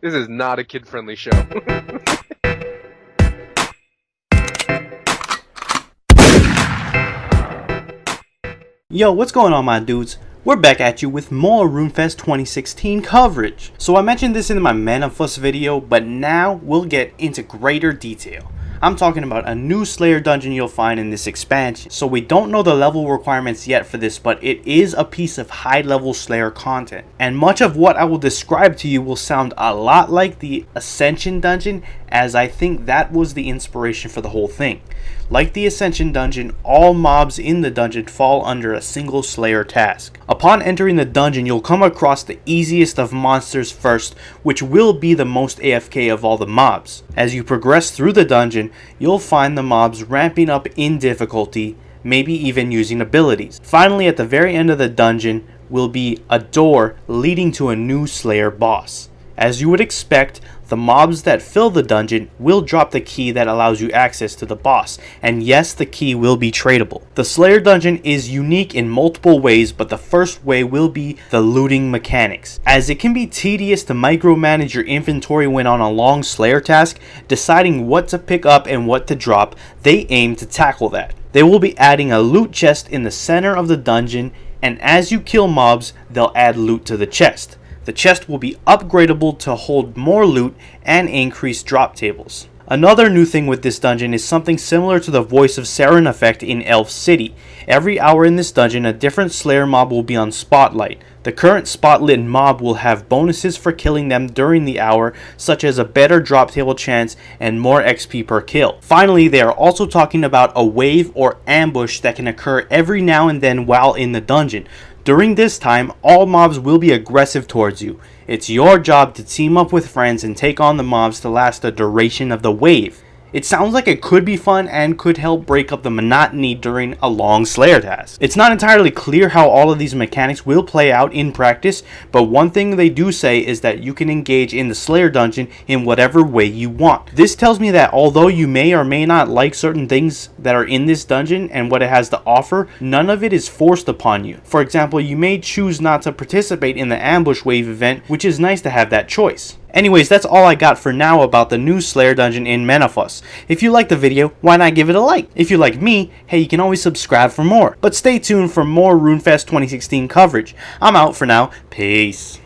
This is not a kid-friendly show. Yo, what's going on, my dudes? We're back at you with more RuneFest 2016 coverage. So I mentioned this in my Menaphos video, but now we'll get into greater detail. I'm talking about a new Slayer dungeon you'll find in this expansion. So we don't know the level requirements yet for this, but it is a piece of high level Slayer content. And much of what I will describe to you will sound a lot like the Ascension dungeon, as I think that was the inspiration for the whole thing. Like the Ascension dungeon, all mobs in the dungeon fall under a single Slayer task. Upon entering the dungeon, you'll come across the easiest of monsters first, which will be the most AFK of all the mobs. As you progress through the dungeon, you'll find the mobs ramping up in difficulty, maybe even using abilities. Finally, at the very end of the dungeon will be a door leading to a new Slayer boss. As you would expect, the mobs that fill the dungeon will drop the key that allows you access to the boss, and yes, the key will be tradable. The Slayer dungeon is unique in multiple ways, but the first way will be the looting mechanics. As it can be tedious to micromanage your inventory when on a long Slayer task, deciding what to pick up and what to drop, they aim to tackle that. They will be adding a loot chest in the center of the dungeon, and as you kill mobs, they'll add loot to the chest. The chest will be upgradable to hold more loot and increase drop tables. Another new thing with this dungeon is something similar to the Voice of Saren effect in Elf City. Every hour in this dungeon, a different Slayer mob will be on Spotlight. The current spotlit mob will have bonuses for killing them during the hour, such as a better drop table chance and more XP per kill. Finally, they are also talking about a wave or ambush that can occur every now and then while in the dungeon. During this time, all mobs will be aggressive towards you. It's your job to team up with friends and take on the mobs to last the duration of the wave. It sounds like it could be fun and could help break up the monotony during a long Slayer task. It's not entirely clear how all of these mechanics will play out in practice, but one thing they do say is that you can engage in the Slayer dungeon in whatever way you want. This tells me that although you may or may not like certain things that are in this dungeon and what it has to offer, none of it is forced upon you. For example, you may choose not to participate in the ambush wave event, which is nice to have that choice. Anyways, that's all I got for now about the new Slayer dungeon in Menaphos. If you liked the video, why not give it a like? If you like me, hey, you can always subscribe for more. But stay tuned for more RuneFest 2016 coverage. I'm out for now. Peace.